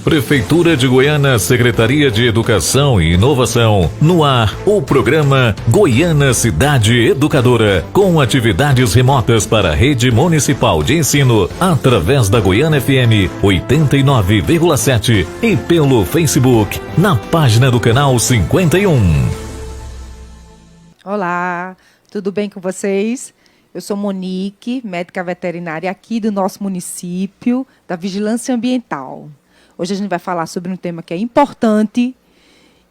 Prefeitura de Goiânia, Secretaria de Educação e Inovação. No ar, o programa Goiânia Cidade Educadora, com atividades remotas para a rede municipal de ensino, através da Goiânia FM 89,7 e pelo Facebook, na página do canal 51. Olá, tudo bem com vocês? Eu sou Monique, médica veterinária aqui do nosso município, da Vigilância Ambiental. Hoje a gente vai falar sobre um tema que é importante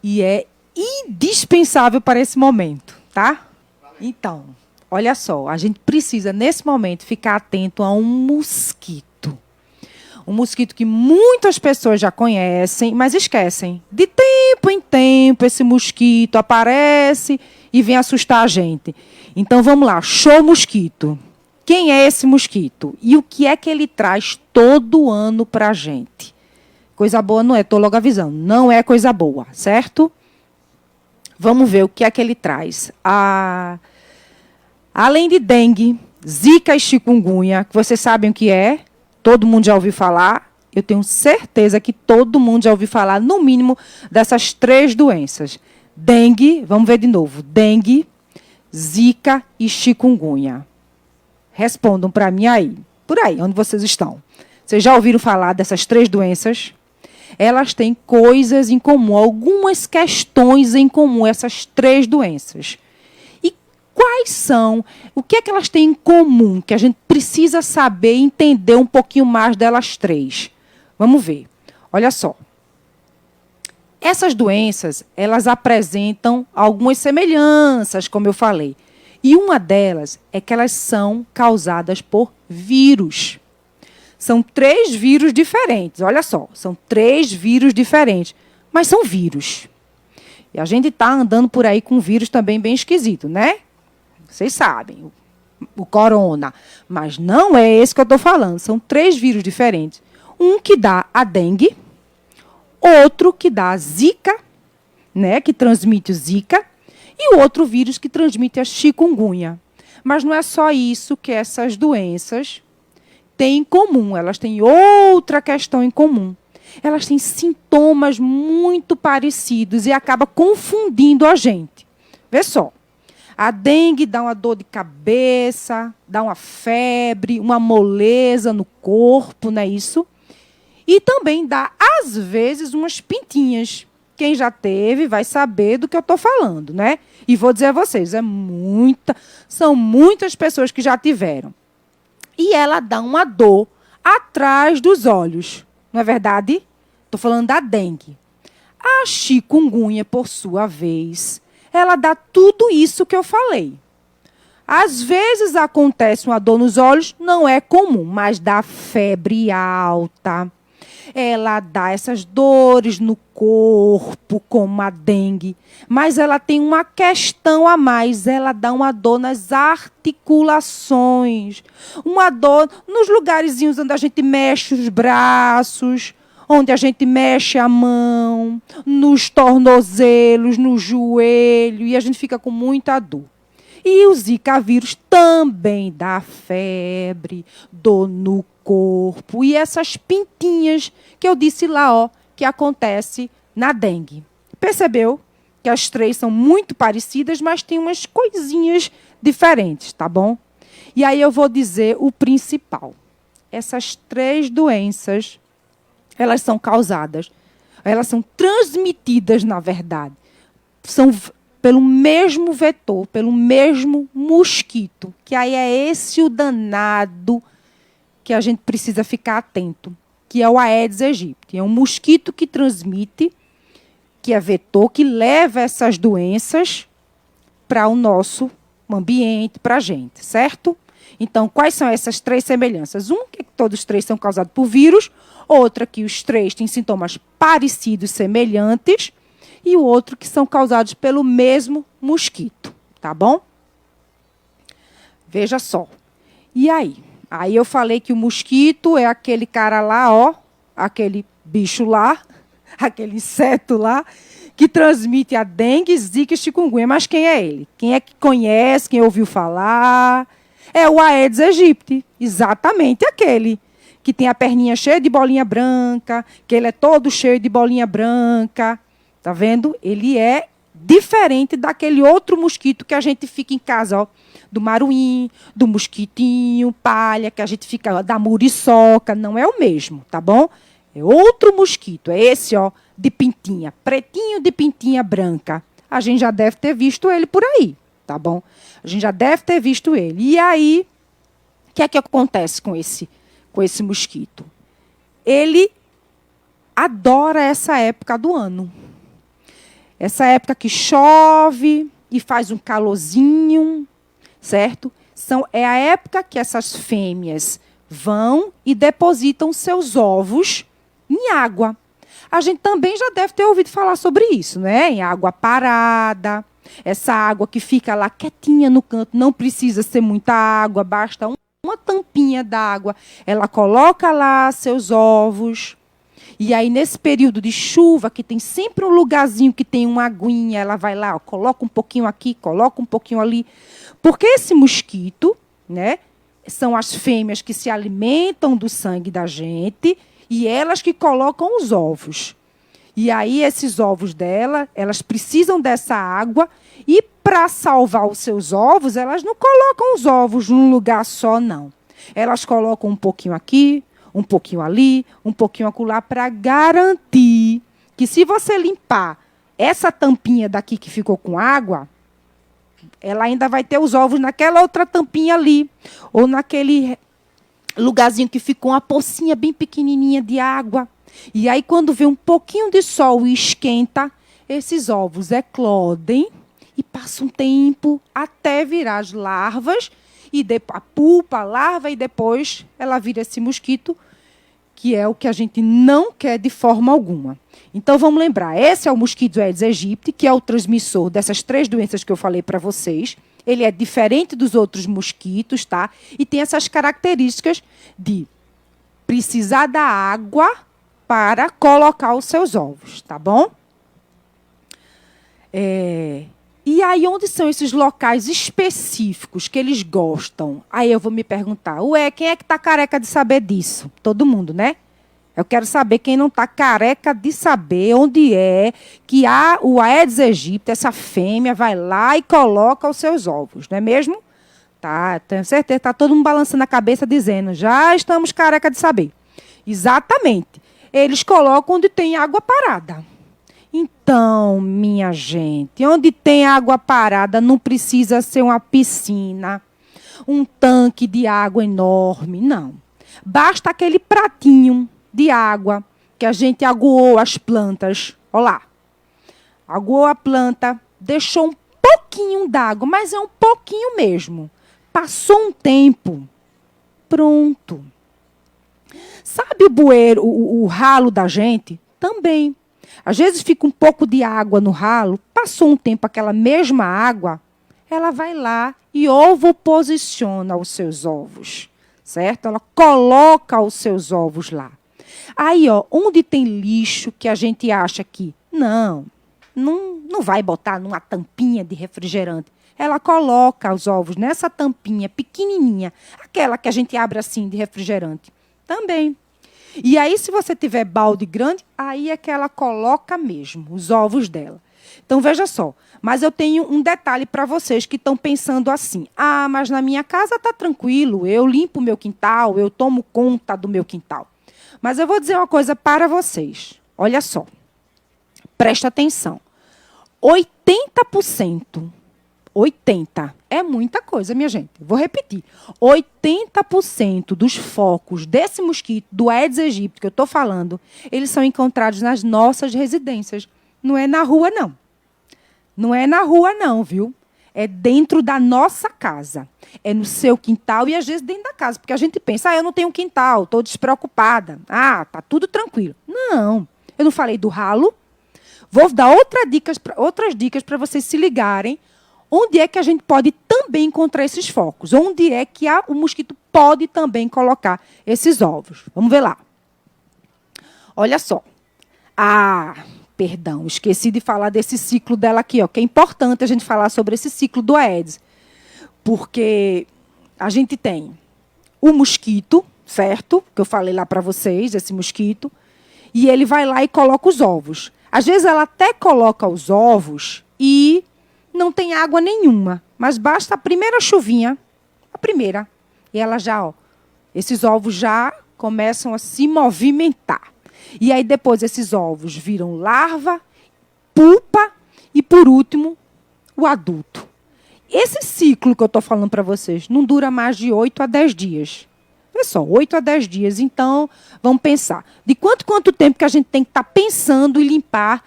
e é indispensável para esse momento, tá? Então, olha só, a gente precisa, nesse momento, ficar atento a um mosquito. Um mosquito que muitas pessoas já conhecem, mas esquecem. De tempo em tempo, esse mosquito aparece e vem assustar a gente. Então, vamos lá, show mosquito. Quem é esse mosquito? E o que é que ele traz todo ano para a gente? Coisa boa não é, estou logo avisando. Não é coisa boa, certo? Vamos ver o que é que ele traz. Além de dengue, zika e chikungunya, que vocês sabem o que é, todo mundo já ouviu falar, eu tenho certeza que todo mundo já ouviu falar, no mínimo, dessas 3 doenças. Dengue, vamos ver de novo. Dengue, zika e chikungunya. Respondam para mim aí, por aí, onde vocês estão. Vocês já ouviram falar dessas 3 doenças? Elas têm coisas em comum, algumas questões em comum, essas 3 doenças. E quais são, o que é que elas têm em comum, que a gente precisa saber e entender um pouquinho mais delas 3? Vamos ver. Olha só. Essas doenças, elas apresentam algumas semelhanças, como eu falei. E uma delas é que elas são causadas por vírus. São 3 vírus diferentes, olha só, são 3 vírus diferentes, mas são vírus. E a gente está andando por aí com um vírus também bem esquisito, né? Vocês sabem, o corona. Mas não é esse que eu estou falando, são 3 vírus diferentes. Um que dá a dengue, outro que dá a zika, né, que transmite o zika, e o outro vírus que transmite a chikungunya. Mas não é só isso que essas doenças têm em comum, elas têm outra questão em comum. Elas têm sintomas muito parecidos e acaba confundindo a gente. Vê só, a dengue dá uma dor de cabeça, dá uma febre, uma moleza no corpo, não é isso? E também dá, às vezes, umas pintinhas. Quem já teve vai saber do que eu estou falando, né? E vou dizer a vocês, são muitas pessoas que já tiveram. E ela dá uma dor atrás dos olhos. Não é verdade? Estou falando da dengue. A chikungunya, por sua vez, ela dá tudo isso que eu falei. Às vezes acontece uma dor nos olhos, não é comum, mas dá febre alta. Ela dá essas dores no corpo, como a dengue. Mas ela tem uma questão a mais. Ela dá uma dor nas articulações. Uma dor nos lugarzinhos onde a gente mexe os braços, onde a gente mexe a mão, nos tornozelos, no joelho. E a gente fica com muita dor. E o zika vírus também dá febre, dor no corpo e essas pintinhas que eu disse lá, ó, que acontece na dengue. Percebeu que as 3 são muito parecidas, mas tem umas coisinhas diferentes, tá bom? E aí eu vou dizer o principal. Essas 3 doenças, elas são causadas, elas são transmitidas, na verdade, são pelo mesmo vetor, pelo mesmo mosquito, que aí é esse o danado que a gente precisa ficar atento, que é o Aedes aegypti. É um mosquito que transmite, que é vetor, que leva essas doenças para o nosso ambiente, para a gente, certo? Então, quais são essas 3 semelhanças? Que todos os 3 são causados por vírus, outra que os 3 têm sintomas parecidos, semelhantes, e o outro que são causados pelo mesmo mosquito, tá bom? Veja só. E aí? Aí eu falei que o mosquito é aquele cara lá, ó, aquele bicho lá, aquele inseto lá, que transmite a dengue, zika e chikungunya. Mas quem é ele? Quem é que conhece, quem ouviu falar? É o Aedes aegypti, exatamente aquele que tem a perninha cheia de bolinha branca, que ele é todo cheio de bolinha branca. Tá vendo? Ele é diferente daquele outro mosquito que a gente fica em casa, ó, do maruim, do mosquitinho, palha, que a gente fica, ó, da muriçoca. Não é o mesmo, tá bom? É outro mosquito, é esse, ó, de pintinha, pretinho de pintinha branca. A gente já deve ter visto ele por aí, tá bom? A gente já deve ter visto ele. E aí, o que é que acontece com esse mosquito? Ele adora essa época do ano. Essa época que chove e faz um calorzinho, certo? É a época que essas fêmeas vão e depositam seus ovos em água. A gente também já deve ter ouvido falar sobre isso, né? Em água parada, essa água que fica lá quietinha no canto, não precisa ser muita água, basta uma tampinha d'água. Ela coloca lá seus ovos. E aí, nesse período de chuva, que tem sempre um lugarzinho que tem uma aguinha, ela vai lá, ó, coloca um pouquinho aqui, coloca um pouquinho ali. Porque esse mosquito, né, são as fêmeas que se alimentam do sangue da gente e elas que colocam os ovos. E aí, esses ovos dela, elas precisam dessa água e, para salvar os seus ovos, elas não colocam os ovos num lugar só, não. Elas colocam um pouquinho aqui, um pouquinho ali, um pouquinho acolá, para garantir que, se você limpar essa tampinha daqui que ficou com água, ela ainda vai ter os ovos naquela outra tampinha ali, ou naquele lugarzinho que ficou uma pocinha bem pequenininha de água. E aí, quando vem um pouquinho de sol e esquenta, esses ovos eclodem e passa um tempo até virar as larvas, e a pupa, a larva, e depois ela vira esse mosquito, que é o que a gente não quer de forma alguma. Então, vamos lembrar, esse é o mosquito Aedes aegypti, que é o transmissor dessas 3 doenças que eu falei para vocês. Ele é diferente dos outros mosquitos, tá? E tem essas características de precisar da água para colocar os seus ovos, tá bom? E aí, onde são esses locais específicos que eles gostam? Aí eu vou me perguntar, quem é que está careca de saber disso? Todo mundo, né? Eu quero saber quem não está careca de saber onde é que o Aedes aegypti, essa fêmea, vai lá e coloca os seus ovos, não é mesmo? Tá, tenho certeza, está todo mundo balançando a cabeça dizendo, já estamos careca de saber. Exatamente. Eles colocam onde tem água parada. Então, minha gente, onde tem água parada não precisa ser uma piscina, um tanque de água enorme, não. Basta aquele pratinho de água que a gente aguou as plantas. Olha lá. Aguou a planta, deixou um pouquinho d'água, mas é um pouquinho mesmo. Passou um tempo, pronto. Sabe o bueiro, o ralo da gente? Também. Às vezes fica um pouco de água no ralo, passou um tempo aquela mesma água, ela vai lá e ovoposiciona os seus ovos, certo? Ela coloca os seus ovos lá. Aí, ó, onde tem lixo que a gente acha que não vai botar numa tampinha de refrigerante, ela coloca os ovos nessa tampinha pequenininha, aquela que a gente abre assim de refrigerante, também. E aí, se você tiver balde grande, aí é que ela coloca mesmo os ovos dela. Então, veja só. Mas eu tenho um detalhe para vocês que estão pensando assim. Ah, mas na minha casa está tranquilo. Eu limpo o meu quintal, eu tomo conta do meu quintal. Mas eu vou dizer uma coisa para vocês. Olha só. Presta atenção. 80%. 80% é muita coisa, minha gente. Vou repetir. 80% dos focos desse mosquito, do Aedes aegypti que eu estou falando, eles são encontrados nas nossas residências. Não é na rua, não. Não é na rua, não, viu? É dentro da nossa casa. É no seu quintal e, às vezes, dentro da casa. Porque a gente pensa, eu não tenho quintal, estou despreocupada. Tá tudo tranquilo. Não. Eu não falei do ralo. Vou dar outras dicas para vocês se ligarem. Onde é que a gente pode também encontrar esses focos? Onde é que o mosquito pode também colocar esses ovos? Vamos ver lá. Olha só. Perdão, esqueci de falar desse ciclo dela aqui, ó, que é importante a gente falar sobre esse ciclo do Aedes. Porque a gente tem o mosquito, certo? Que eu falei lá para vocês, esse mosquito. E ele vai lá e coloca os ovos. Às vezes ela até coloca os ovos e não tem água nenhuma. Mas basta a primeira chuvinha, a primeira. E ela já, ó, esses ovos já começam a se movimentar. E aí depois esses ovos viram larva, pupa e, por último, o adulto. Esse ciclo que eu estou falando para vocês não dura mais de 8 a 10 dias. É só 8 a 10 dias. Então, vamos pensar. De quanto tempo que a gente tem que estar pensando em limpar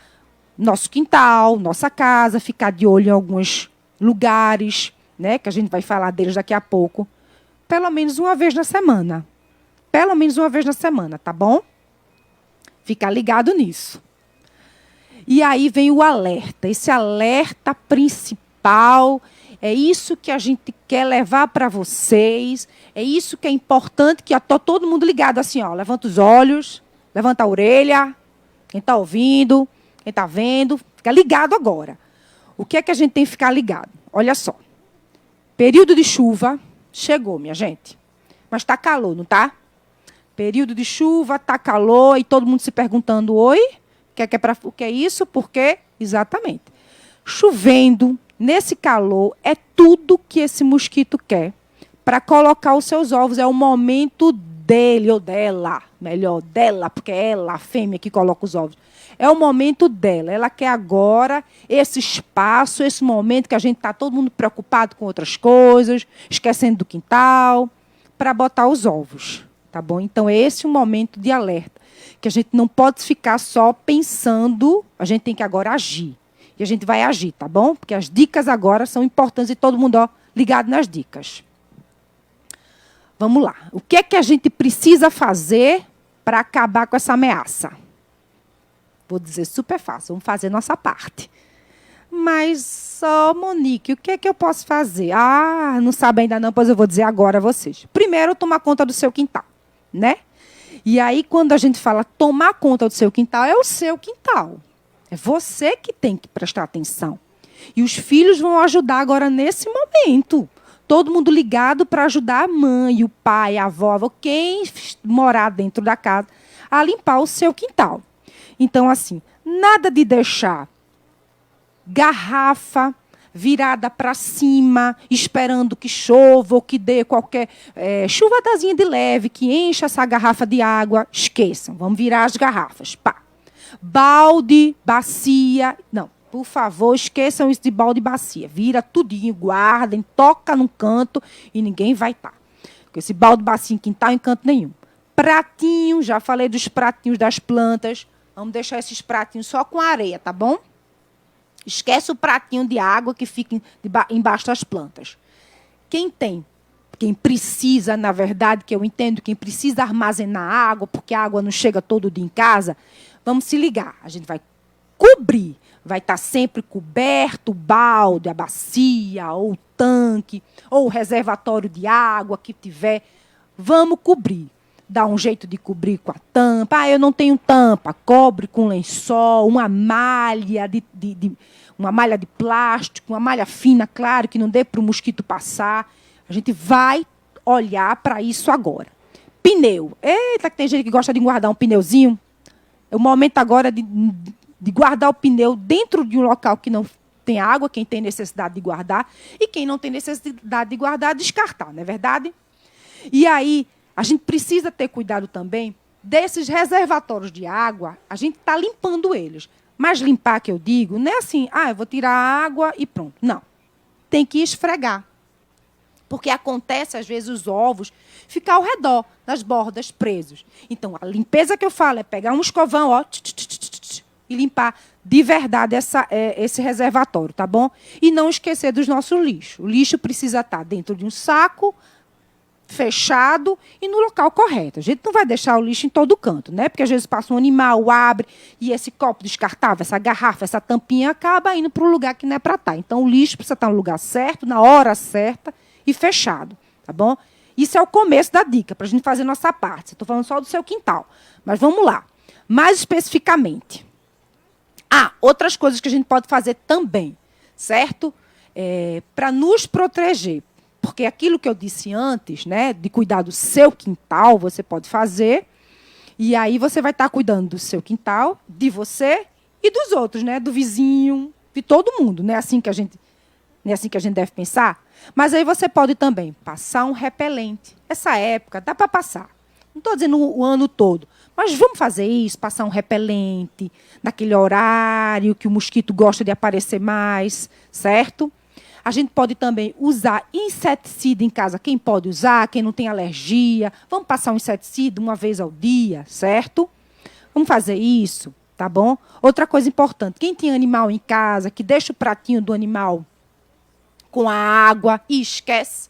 nosso quintal, nossa casa, ficar de olho em alguns lugares, né, que a gente vai falar deles daqui a pouco. Pelo menos uma vez na semana. Pelo menos uma vez na semana, tá bom? Fica ligado nisso. E aí vem o alerta. Esse alerta principal, é isso que a gente quer levar para vocês. É isso que é importante, que está todo mundo ligado assim, ó. Levanta os olhos, levanta a orelha. Quem está ouvindo, quem está vendo, fica ligado agora. O que é que a gente tem que ficar ligado? Olha só. Período de chuva chegou, minha gente. Mas está calor, não está? Período de chuva, está calor, e todo mundo se perguntando, oi? O que é isso? Por quê? Exatamente. Chovendo, nesse calor, é tudo que esse mosquito quer para colocar os seus ovos. É o momento dele ou dela. Melhor, dela, porque é ela, a fêmea, que coloca os ovos. É o momento dela. Ela quer agora esse espaço, esse momento que a gente está todo mundo preocupado com outras coisas, esquecendo do quintal, para botar os ovos. Tá bom? Então, é esse o momento de alerta. Que a gente não pode ficar só pensando, a gente tem que agora agir. E a gente vai agir, tá bom? Porque as dicas agora são importantes e todo mundo, ó, ligado nas dicas. Vamos lá. O que é que a gente precisa fazer para acabar com essa ameaça? Vou dizer super fácil, vamos fazer nossa parte. Mas, Monique, o que é que eu posso fazer? Ah, não sabe ainda não, pois eu vou dizer agora a vocês. Primeiro, tomar conta do seu quintal, né? E aí, quando a gente fala tomar conta do seu quintal, é o seu quintal. É você que tem que prestar atenção. E os filhos vão ajudar agora nesse momento. Todo mundo ligado para ajudar a mãe, o pai, a avó, quem morar dentro da casa, a limpar o seu quintal. Então, assim, nada de deixar garrafa virada para cima, esperando que chova ou que dê qualquer chuvadazinha de leve, que encha essa garrafa de água. Esqueçam, vamos virar as garrafas. Pá. Balde, bacia. Não, por favor, esqueçam isso de balde e bacia. Vira tudinho, guardem, toca num canto e ninguém vai estar. Porque esse balde, bacia em quintal, em canto nenhum. Pratinho, já falei dos pratinhos das plantas. Vamos deixar esses pratinhos só com areia, tá bom? Esquece o pratinho de água que fica embaixo das plantas. Quem precisa, na verdade, que eu entendo, quem precisa armazenar água, porque a água não chega todo dia em casa, vamos se ligar. A gente vai cobrir, vai estar sempre coberto o balde, a bacia, ou o tanque, ou o reservatório de água que tiver. Vamos cobrir. Dá um jeito de cobrir com a tampa. Ah, eu não tenho tampa. Cobre com lençol, uma malha uma malha de plástico, uma malha fina, claro, que não dê para o mosquito passar. A gente vai olhar para isso agora. Pneu. Eita, que tem gente que gosta de guardar um pneuzinho. É o momento agora de guardar o pneu dentro de um local que não tem água, quem tem necessidade de guardar, e quem não tem necessidade de guardar, descartar, não é verdade? E aí, a gente precisa ter cuidado também desses reservatórios de água, a gente está limpando eles. Mas limpar, que eu digo, não é assim, eu vou tirar a água e pronto. Não. Tem que esfregar. Porque acontece, às vezes, os ovos ficar ao redor, nas bordas, presos. Então, a limpeza que eu falo é pegar um escovão, ó, e limpar de verdade esse reservatório, tá bom? E não esquecer dos nossos lixos. O lixo precisa estar dentro de um saco, fechado e no local correto. A gente não vai deixar o lixo em todo canto, né? Porque às vezes passa um animal, abre, e esse copo descartável, essa garrafa, essa tampinha, acaba indo para um lugar que não é para estar. Então, o lixo precisa estar no lugar certo, na hora certa e fechado, tá bom? Isso é o começo da dica, para a gente fazer nossa parte. Estou falando só do seu quintal. Mas vamos lá. Mais especificamente. Outras coisas que a gente pode fazer também, certo? Para nos proteger. Porque aquilo que eu disse antes, né, de cuidar do seu quintal, você pode fazer. E aí você vai estar cuidando do seu quintal, de você e dos outros, né, do vizinho, de todo mundo. Não é assim que a gente deve pensar? Mas aí você pode também passar um repelente. Essa época dá para passar. Não estou dizendo o ano todo, mas vamos fazer isso, passar um repelente naquele horário que o mosquito gosta de aparecer mais, certo? A gente pode também usar inseticida em casa. Quem pode usar, quem não tem alergia. Vamos passar um inseticida uma vez ao dia, certo? Vamos fazer isso, tá bom? Outra coisa importante, quem tem animal em casa, que deixa o pratinho do animal com a água e esquece.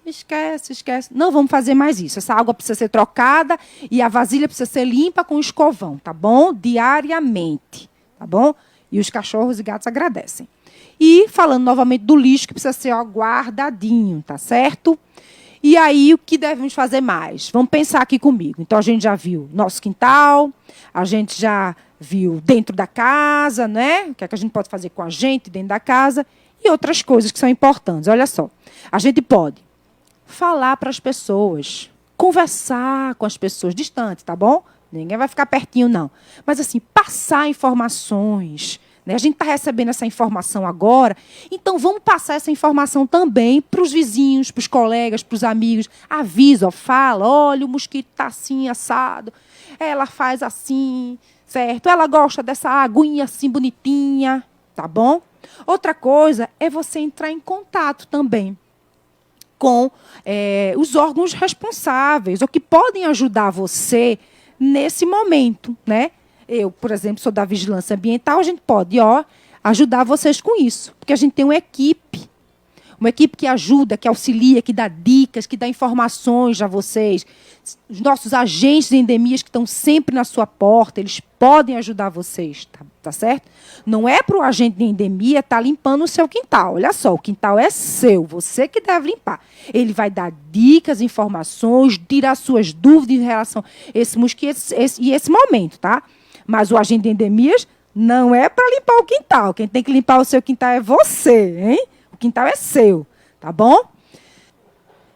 Esquece. Não vamos fazer mais isso. Essa água precisa ser trocada e a vasilha precisa ser limpa com escovão, tá bom? Diariamente, tá bom? E os cachorros e gatos agradecem. E falando novamente do lixo, que precisa ser guardadinho, tá certo? E aí, o que devemos fazer mais? Vamos pensar aqui comigo. Então, a gente já viu nosso quintal, a gente já viu dentro da casa, né? O que é que a gente pode fazer com a gente dentro da casa e outras coisas que são importantes. Olha só, a gente pode falar para as pessoas, conversar com as pessoas distantes, tá bom? Ninguém vai ficar pertinho, não. Mas, assim, passar informações, né? A gente está recebendo essa informação agora, então vamos passar essa informação também para os vizinhos, para os colegas, para os amigos. Avisa, ó, fala, olha, o mosquito está assim, assado, ela faz assim, certo? Ela gosta dessa aguinha assim, bonitinha, tá bom? Outra coisa é você entrar em contato também com os órgãos responsáveis, ou que podem ajudar você nesse momento, né? Eu, por exemplo, sou da vigilância ambiental, a gente pode ajudar vocês com isso, porque a gente tem uma equipe que ajuda, que auxilia, que dá dicas, que dá informações a vocês. Os nossos agentes de endemias que estão sempre na sua porta, eles podem ajudar vocês, tá certo? Não é para o agente de endemia estar limpando o seu quintal. Olha só, o quintal é seu, você que deve limpar. Ele vai dar dicas, informações, tirar suas dúvidas em relação a esse mosquito e esse momento, tá? Mas o agente de endemias não é para limpar o quintal. Quem tem que limpar o seu quintal é você, hein? O quintal é seu, tá bom?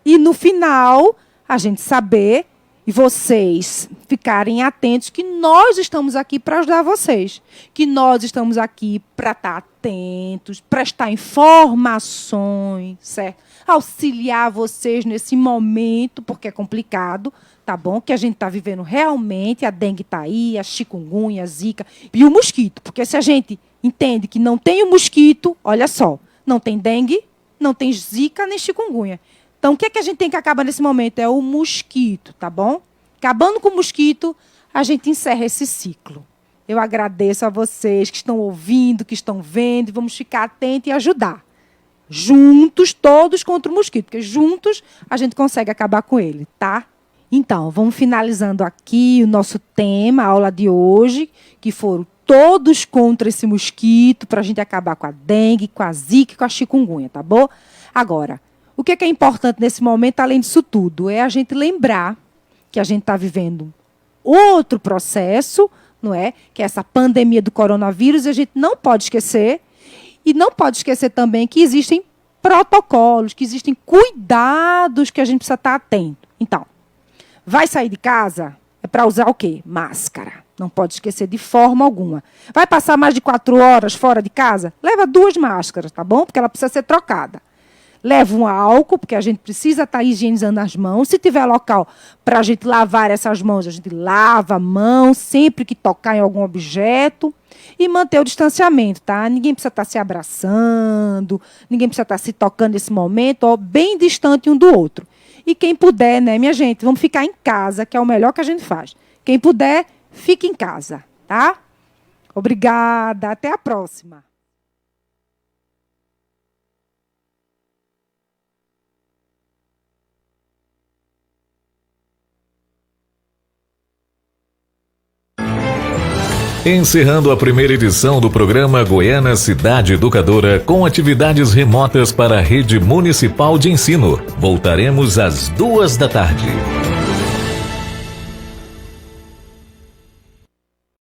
E no final, a gente saber e vocês ficarem atentos que nós estamos aqui para ajudar vocês. Que nós estamos aqui para estar atentos, prestar informações, certo? Auxiliar vocês nesse momento, porque é complicado, tá bom? Que a gente está vivendo realmente, a dengue está aí, a chikungunya, a zika e o mosquito. Porque se a gente entende que não tem o mosquito, olha só, não tem dengue, não tem zika nem chikungunya. Então, o que é que a gente tem que acabar nesse momento? É o mosquito, tá bom? Acabando com o mosquito, a gente encerra esse ciclo. Eu agradeço a vocês que estão ouvindo, que estão vendo, e vamos ficar atentos e ajudar. Juntos, todos contra o mosquito, porque juntos a gente consegue acabar com ele, tá? Então, vamos finalizando aqui o nosso tema, a aula de hoje, que foram todos contra esse mosquito, para a gente acabar com a dengue, com a zika e com a chikungunya, tá bom? Agora, o que é importante nesse momento, além disso tudo, é a gente lembrar que a gente está vivendo outro processo, não é? Que é essa pandemia do coronavírus, e a gente não pode esquecer, e não pode esquecer também que existem protocolos, que existem cuidados que a gente precisa estar atento. Então, vai sair de casa, é para usar o quê? Máscara. Não pode esquecer de forma alguma. Vai passar mais de 4 horas fora de casa? Leva 2 máscaras, tá bom? Porque ela precisa ser trocada. Leva um álcool, porque a gente precisa estar higienizando as mãos. Se tiver local para a gente lavar essas mãos, a gente lava a mão sempre que tocar em algum objeto. E manter o distanciamento, tá? Ninguém precisa estar se abraçando, ninguém precisa estar se tocando nesse momento, bem distante um do outro. E quem puder, né, minha gente, vamos ficar em casa, que é o melhor que a gente faz. Quem puder, fique em casa, tá? Obrigada, até a próxima. Encerrando a primeira edição do programa Goiânia Cidade Educadora com atividades remotas para a Rede Municipal de Ensino. Voltaremos às 14h.